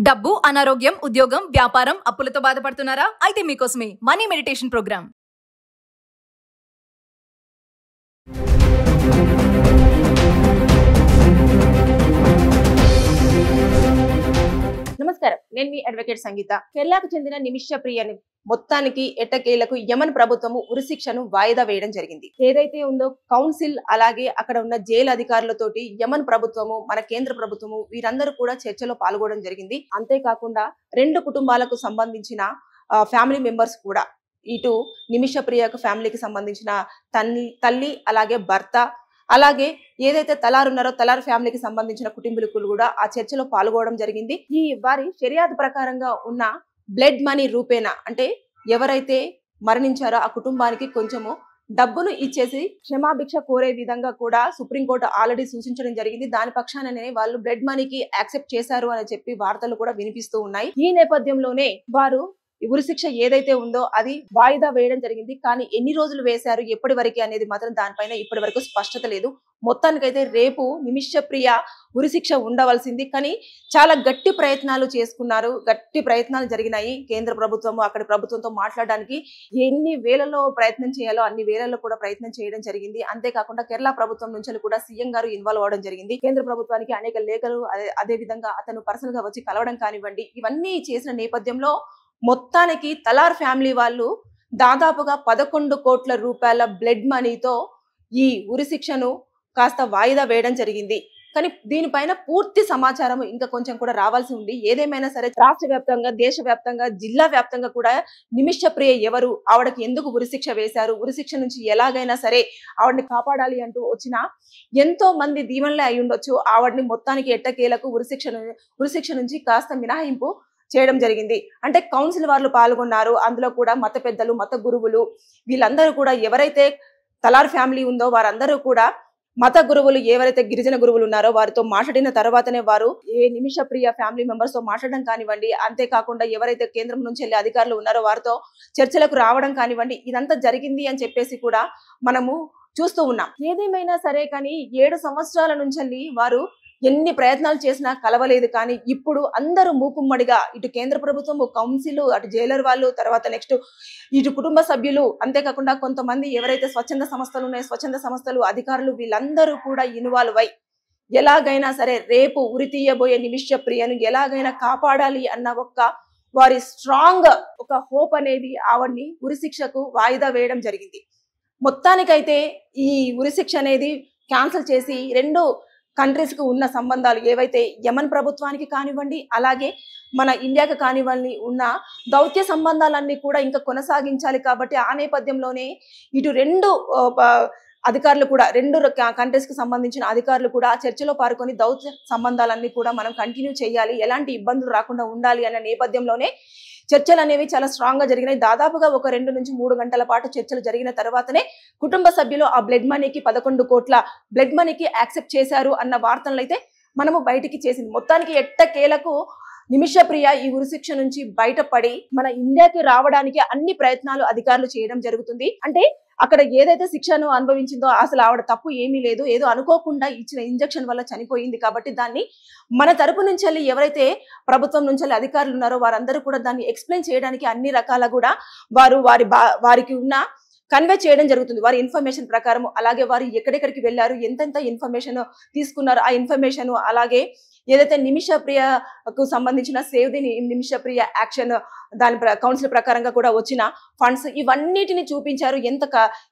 డబ్బు, అనారోగ్యం, ఉద్యోగం, వ్యాపారం, అప్పులతో బాధపడుతున్నారా? అయితే మీకోసమే మనీ మెడిటేషన్ ప్రోగ్రామ్. నమస్కారం, నేను మీ అడ్వకేట్ సంగీత. కేరళకు చెందిన నిమిష ప్రియని మొత్తానికి ఎట్టకేలకు యమన్ ప్రభుత్వము ఉరిశిక్షను వాయిదా వేయడం జరిగింది. ఏదైతే ఉందో కౌన్సిల్ అలాగే అక్కడ ఉన్న జైలు అధికారులతోటి యమన్ ప్రభుత్వము, మన కేంద్ర ప్రభుత్వము వీరందరూ కూడా చర్చలో పాల్గొనడం జరిగింది. అంతేకాకుండా రెండు కుటుంబాలకు సంబంధించిన ఫ్యామిలీ మెంబర్స్ కూడా, ఇటు నిమిష ప్రియకు ఫ్యామిలీకి సంబంధించిన తల్లి అలాగే భర్త, అలాగే ఏదైతే తలార్ ఉన్నారో తలార్ ఫ్యామిలీకి సంబంధించిన కుటుంబీకులు కూడా ఆ చర్చలో పాల్గొనడం జరిగింది. ఈ వారి షరియాత్ ప్రకారంగా ఉన్న బ్లడ్ మనీ రూపేణా, అంటే ఎవరైతే మరణించారో ఆ కుటుంబానికి కొంచెము డబ్బును ఇచ్చేసి క్షమాభిక్ష కోరే విధంగా కూడా సుప్రీంకోర్టు ఆల్రెడీ సూచించడం జరిగింది. దాని పక్షాననే వాళ్ళు బ్లడ్ మనీకి యాక్సెప్ట్ చేశారు అని చెప్పి వార్తలు కూడా వినిపిస్తూ ఉన్నాయి. ఈ నేపథ్యంలోనే వారు ఉరిశిక్ష ఏదైతే ఉందో అది వాయిదా వేయడం జరిగింది. కానీ ఎన్ని రోజులు వేశారు, ఎప్పటి వరకు అనేది మాత్రం దానిపైన ఇప్పటి వరకు స్పష్టత లేదు. మొత్తానికైతే రేపు నిమిష ప్రియ ఉరిశిక్ష ఉండవలసింది. కానీ చాలా గట్టి ప్రయత్నాలు చేసుకున్నారు, గట్టి ప్రయత్నాలు జరిగినాయి. కేంద్ర ప్రభుత్వము అక్కడి ప్రభుత్వంతో మాట్లాడడానికి ఎన్ని వేలలో ప్రయత్నం చేయాలో అన్ని వేలలో కూడా ప్రయత్నం చేయడం జరిగింది. అంతేకాకుండా కేరళ ప్రభుత్వం నుంచి కూడా సీఎం గారు ఇన్వాల్వ్ అవ్వడం జరిగింది. కేంద్ర ప్రభుత్వానికి అనేక లేఖలు, అదే విధంగా అతను పర్సనల్ గా వచ్చి కలవడం కానివ్వండి, ఇవన్నీ చేసిన నేపథ్యంలో మొత్తానికి తలార్ ఫ్యామిలీ వాళ్ళు దాదాపుగా 11 కోట్ల రూపాయల బ్లడ్ మనీతో ఈ ఉరిశిక్షను కాస్త వాయిదా వేయడం జరిగింది. కానీ దీనిపైన పూర్తి సమాచారం ఇంకా కొంచెం కూడా రావాల్సి ఉంది. ఏదేమైనా సరే రాష్ట్ర వ్యాప్తంగా, దేశవ్యాప్తంగా, జిల్లా వ్యాప్తంగా కూడా నిమిష ప్రియ ఎవరు, ఆవిడకి ఎందుకు ఉరిశిక్ష వేశారు, ఉరిశిక్ష నుంచి ఎలాగైనా సరే ఆవిడని కాపాడాలి అంటూ వచ్చిన ఎంతో మంది దీవెనలే అయి ఉండొచ్చు. ఆవిడని మొత్తానికి ఎట్టకేలకు ఉరిశిక్ష నుంచి కాస్త మినహాయింపు చేయడం జరిగింది. అంటే కౌన్సిల్ వాళ్ళు పాల్గొన్నారు. అందులో కూడా మత పెద్దలు, మత గురువులు వీళ్ళందరూ కూడా, ఎవరైతే తలార్ ఫ్యామిలీ ఉందో వారందరూ కూడా మత గురువులు, ఎవరైతే గిరిజన గురువులు ఉన్నారో వారితో మాట్లాడిన తర్వాతనే వారు నిమిష ప్రియ ఫ్యామిలీ మెంబర్స్ తో మాట్లాడడం కానివ్వండి, అంతేకాకుండా ఎవరైతే కేంద్రం నుంచి వెళ్ళే అధికారులు ఉన్నారో వారితో చర్చలకు రావడం కానివ్వండి, ఇదంతా జరిగింది అని చెప్పేసి కూడా మనము చూస్తూ ఉన్నాం. ఏదేమైనా సరే కానీ 7 సంవత్సరాల నుంచి వారు ఎన్ని ప్రయత్నాలు చేసినా కలవలేదు. కానీ ఇప్పుడు అందరూ మూకుమ్మడిగా, ఇటు కేంద్ర ప్రభుత్వం, కౌన్సిల్, అటు జైలర్ వాళ్ళు, తర్వాత నెక్స్ట్ ఇటు కుటుంబ సభ్యులు, అంతేకాకుండా కొంతమంది ఎవరైతే స్వచ్ఛంద సంస్థలు ఉన్నాయో స్వచ్ఛంద సంస్థలు, అధికారులు వీళ్ళందరూ కూడా ఇన్వాల్వ్ అయి ఎలాగైనా సరే రేపు ఉరి తీయబోయే నిమిష ప్రియను ఎలాగైనా కాపాడాలి అన్న వారి స్ట్రాంగ్ ఒక హోప్ అనేది ఆవిడ్ని ఉరిశిక్షకు వాయిదా వేయడం జరిగింది. మొత్తానికైతే ఈ ఉరిశిక్ష అనేది క్యాన్సిల్ చేసి రెండు కంట్రీస్ కు ఉన్న సంబంధాలు ఏవైతే యమన్ ప్రభుత్వానికి కానివ్వండి, అలాగే మన ఇండియాకి కానివ్వండి ఉన్న దౌత్య సంబంధాలన్నీ కూడా ఇంకా కొనసాగించాలి. కాబట్టి ఆ నేపథ్యంలోనే ఇటు రెండు అధికారులు కూడా, రెండు కంట్రీస్ కు సంబంధించిన అధికారులు కూడా చర్చలో పాల్గొని దౌత్య సంబంధాలన్నీ కూడా మనం కంటిన్యూ చేయాలి, ఎలాంటి ఇబ్బందులు రాకుండా ఉండాలి అన్న నేపథ్యంలోనే చర్చలు అనేవి చాలా స్ట్రాంగ్ గా జరిగినాయి. దాదాపుగా 2 నుంచి 3 గంటల పాటు చర్చలు జరిగిన తర్వాతనే కుటుంబ సభ్యులు ఆ బ్లడ్ మనీకి 11 కోట్ల బ్లడ్ మనీకి యాక్సెప్ట్ చేశారు అన్న వార్తలు అయితే మనము బయటికి చేసింది. మొత్తానికి ఎట్టకేలకు నిమిష ప్రియ ఈ ఉరిశిక్ష నుంచి బయటపడి మన ఇండియాకి రావడానికి అన్ని ప్రయత్నాలు అధికారులు చేయడం జరుగుతుంది. అంటే అక్కడ ఏదైతే శిక్షను అనుభవించిందో అసలు ఆవిడ తప్పు ఏమీ లేదు, ఏదో అనుకోకుండా ఇచ్చిన ఇంజెక్షన్ వల్ల చనిపోయింది. కాబట్టి దాన్ని మన తరపు నుంచి ఎవరైతే ప్రభుత్వం నుంచి అధికారులు ఉన్నారో వారందరూ కూడా దాన్ని ఎక్స్ప్లెయిన్ చేయడానికి అన్ని రకాల కూడా వారికి ఉన్న కన్వే చేయడం జరుగుతుంది, వారి ఇన్ఫర్మేషన్ ప్రకారం. అలాగే వారు ఎక్కడెక్కడికి వెళ్ళారు, ఎంతెంత ఇన్ఫర్మేషన్ తీసుకున్నారు, ఆ ఇన్ఫర్మేషన్, అలాగే ఏదైతే నిమిష ప్రియకు సంబంధించిన save the Nimisha Priya action దాని కౌన్సిల్ ప్రకారంగా కూడా వచ్చిన ఫండ్స్, ఇవన్నిటిని చూపించారు.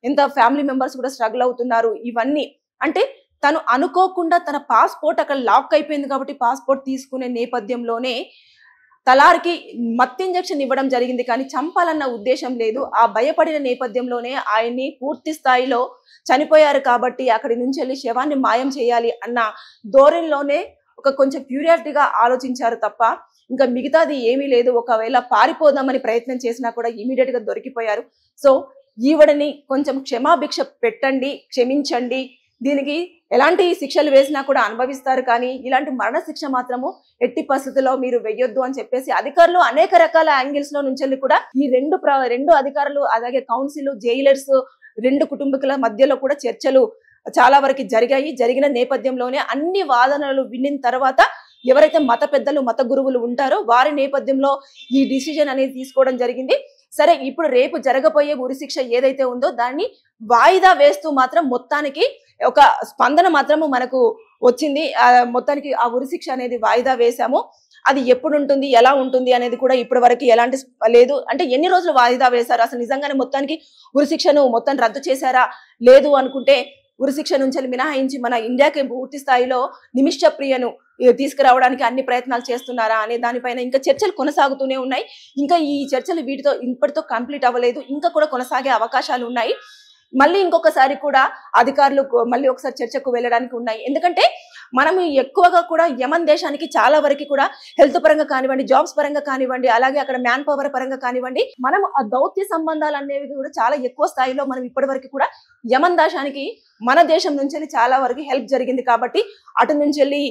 ఎంత ఫ్యామిలీ మెంబర్స్ కూడా స్ట్రగుల్ అవుతున్నారు. ఇవన్నీ అంటే తను అనుకోకుండా తన పాస్పోర్ట్ అక్కడ లాక్ అయిపోయింది కాబట్టి పాస్పోర్ట్ తీసుకునే నేపథ్యంలోనే తలార్కి మత్తు ఇంజెక్షన్ ఇవ్వడం జరిగింది. కానీ చంపాలన్న ఉద్దేశం లేదు. ఆ భయపడిన నేపథ్యంలోనే ఆయన్ని పూర్తి స్థాయిలో చనిపోయారు కాబట్టి అక్కడి నుంచి వెళ్ళి శవాన్ని మాయం చేయాలి అన్న ధోరణిలోనే కొంచెం క్యూరియాసిటీగా ఆలోచించారు తప్ప ఇంకా మిగతాది ఏమీ లేదు. ఒకవేళ పారిపోదామని ప్రయత్నం చేసినా కూడా ఇమీడియట్ గా దొరికిపోయారు. సో ఈవిడని కొంచెం క్షమాభిక్ష పెట్టండి, క్షమించండి, దీనికి ఎలాంటి శిక్షలు వేసినా కూడా అనుభవిస్తారు, కానీ ఇలాంటి మరణ శిక్ష మాత్రము ఎట్టి పరిస్థితుల్లో మీరు వెయ్యొద్దు అని చెప్పేసి అధికారులు అనేక రకాల యాంగిల్స్ లో నుంచి కూడా ఈ రెండు అధికారులు, అలాగే కౌన్సిల్, జైలర్స్, రెండు కుటుంబీకుల మధ్యలో కూడా చర్చలు చాలా వరకు జరిగాయి. జరిగిన నేపథ్యంలోనే అన్ని వాదనలు విన్న తర్వాత ఎవరైతే మత పెద్దలు మత గురువులు ఉంటారో వారి నేపథ్యంలో ఈ డిసిజన్ అనేది తీసుకోవడం జరిగింది. సరే, ఇప్పుడు రేపు జరగబోయే ఉరిశిక్ష ఏదైతే ఉందో దాన్ని వాయిదా వేస్తూ మాత్రం మొత్తానికి ఒక స్పందన మాత్రము మనకు వచ్చింది. మొత్తానికి ఆ ఉరిశిక్ష అనేది వాయిదా వేశాము. అది ఎప్పుడు ఉంటుంది, ఎలా ఉంటుంది అనేది కూడా ఇప్పటి వరకు ఎలాంటి లేదు. అంటే ఎన్ని రోజులు వాయిదా వేశారు, అసలు నిజంగానే మొత్తానికి ఉరిశిక్షను మొత్తం రద్దు చేశారా, లేదు అనుకుంటే ఉరిశిక్ష నుంచి మినహాయించి మన ఇండియాకి పూర్తి స్థాయిలో నిమిష ప్రియను తీసుకురావడానికి అన్ని ప్రయత్నాలు చేస్తున్నారా అనే దానిపైన ఇంకా చర్చలు కొనసాగుతూనే ఉన్నాయి. ఇంకా ఈ చర్చలు వీటితో ఇప్పటితో కంప్లీట్ అవ్వలేదు, ఇంకా కూడా కొనసాగే అవకాశాలు ఉన్నాయి. మళ్ళీ ఇంకొకసారి కూడా అధికారులు మళ్ళీ ఒకసారి చర్చకు వెళ్ళడానికి ఉన్నాయి. ఎందుకంటే మనం ఎక్కువగా కూడా యమన్ దేశానికి చాలా వరకు కూడా హెల్త్ పరంగా కానివ్వండి, జాబ్స్ పరంగా కానివ్వండి, అలాగే అక్కడ మ్యాన్ పవర్ పరంగా కానివ్వండి, మనం ఆ దౌత్య సంబంధాలు అనేవి కూడా చాలా ఎక్కువ స్థాయిలో మనం ఇప్పటి వరకు కూడా యమన్ దేశానికి మన దేశం నుంచి చాలా వరకు హెల్ప్ జరిగింది. కాబట్టి అటు నుంచి వెళ్ళి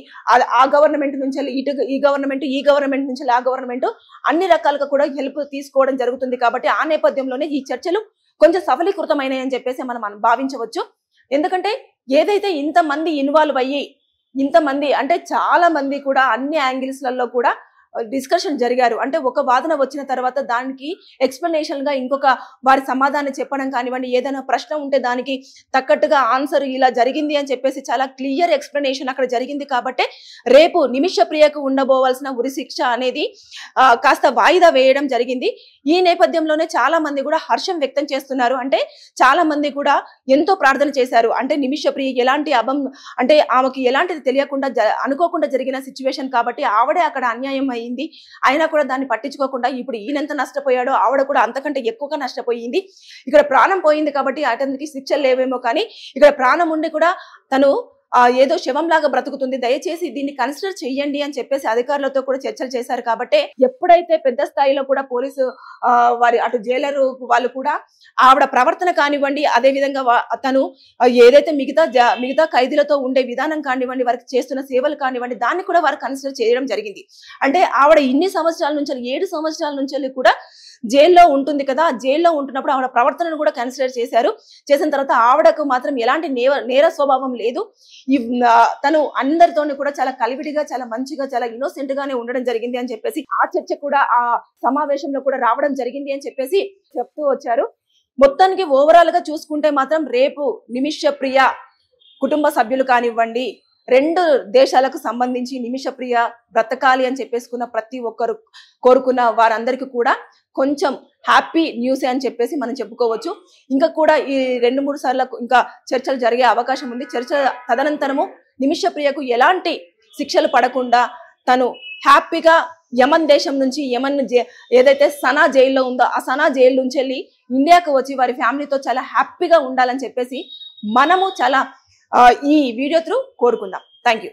ఆ గవర్నమెంట్ నుంచి వెళ్ళి ఇటు ఈ గవర్నమెంట్ నుంచి ఆ గవర్నమెంట్ అన్ని రకాలుగా కూడా హెల్ప్ తీసుకోవడం జరుగుతుంది. కాబట్టి ఆ నేపథ్యంలోనే ఈ చర్చలు కొంచెం సఫలీకృతమైనాయి అని చెప్పేసి మనం భావించవచ్చు. ఎందుకంటే ఏదైతే ఇంతమంది ఇన్వాల్వ్ అయ్యి ఇంతమంది అంటే చాలా మంది కూడా అన్ని యాంగిల్స్లలో కూడా డిస్కషన్ జరిగారు. అంటే ఒక వాదన వచ్చిన తర్వాత దానికి ఎక్స్ప్లెనేషన్ గా ఇంకొక వారి సమాధానం చెప్పడం కానివ్వండి, ఏదైనా ప్రశ్న ఉంటే దానికి తగ్గట్టుగా ఆన్సర్ ఇలా జరిగింది అని చెప్పేసి చాలా క్లియర్ ఎక్స్ప్లెనేషన్ అక్కడ జరిగింది. కాబట్టి రేపు నిమిష ప్రియకు ఉండబోవాల్సిన ఉరిశిక్ష అనేది కాస్త వాయిదా వేయడం జరిగింది. ఈ నేపథ్యంలోనే చాలా మంది కూడా హర్షం వ్యక్తం చేస్తున్నారు. అంటే చాలా మంది కూడా ఎంతో ప్రార్థన చేశారు. అంటే నిమిష ప్రియ ఎలాంటి అంటే ఆమెకి ఎలాంటిది తెలియకుండా అనుకోకుండా జరిగిన సిచ్యువేషన్ కాబట్టి ఆవిడే అక్కడ అన్యాయం అయింది. అయినా కూడా దాన్ని పట్టించుకోకుండా ఇప్పుడు ఈయనెంత నష్టపోయాడో ఆవిడ కూడా అంతకంటే ఎక్కువగా నష్టపోయింది. ఇక్కడ ప్రాణం పోయింది కాబట్టి అతనికి శిక్షలు లేవేమో, కానీ ఇక్కడ ప్రాణం ఉండి కూడా తను ఏదో శవంలాగా బ్రతుకుతుంది, దయచేసి దీన్ని కన్సిడర్ చెయ్యండి అని చెప్పేసి అధికారులతో కూడా చర్చలు చేశారు. కాబట్టి ఎప్పుడైతే పెద్ద స్థాయిలో కూడా పోలీసు వారి అటు జైలరు వాళ్ళు కూడా ఆవిడ ప్రవర్తన కానివ్వండి, అదే విధంగా తను ఏదైతే మిగతా ఖైదీలతో ఉండే విధానం కానివ్వండి, వారికి చేస్తున్న సేవలు కానివ్వండి, దాన్ని కూడా వారు కన్సిడర్ చేయడం జరిగింది. అంటే ఆవిడ ఇన్ని సంవత్సరాల నుంచి 7 సంవత్సరాల నుంచి కూడా జైల్లో ఉంటుంది కదా, జైల్లో ఉంటున్నప్పుడు ఆవిడ ప్రవర్తనను కూడా కన్సిడర్ చేశారు. చేసిన తర్వాత ఆవిడకు మాత్రం ఎలాంటి నేర స్వభావం లేదు. తను అందరితోని కూడా చాలా కలివిడిగా, చాలా మంచిగా, చాలా ఇన్నోసెంట్ గానే ఉండడం జరిగింది అని చెప్పేసి ఆ చర్చ కూడా ఆ సమావేశంలో కూడా రావడం జరిగింది అని చెప్పేసి చెప్తూ వచ్చారు. మొత్తానికి ఓవరాల్ గా చూసుకుంటే మాత్రం రేపు నిమిష ప్రియ కుటుంబ సభ్యులు కానివ్వండి, 2 దేశాలకు సంబంధించి నిమిష ప్రియ బ్రతకాలి అని చెప్పేసుకున్న ప్రతి ఒక్కరు కోరుకున్న వారందరికీ కూడా కొంచెం హ్యాపీ న్యూసే అని చెప్పేసి మనం చెప్పుకోవచ్చు. ఇంకా కూడా ఈ 2-3 సార్లు ఇంకా చర్చలు జరిగే అవకాశం ఉంది. చర్చ తదనంతరము నిమిష ప్రియకు ఎలాంటి శిక్షలు పడకుండా తను హ్యాపీగా యమన్ దేశం నుంచి ఏదైతే సనా జైల్లో ఉందో ఆ సనా జైలు నుంచి వెళ్ళి ఇండియాకు వచ్చి వారి ఫ్యామిలీతో చాలా హ్యాపీగా ఉండాలని చెప్పేసి మనము చాలా ఈ వీడియో త్రూ కోరుకుందాం. Thank you.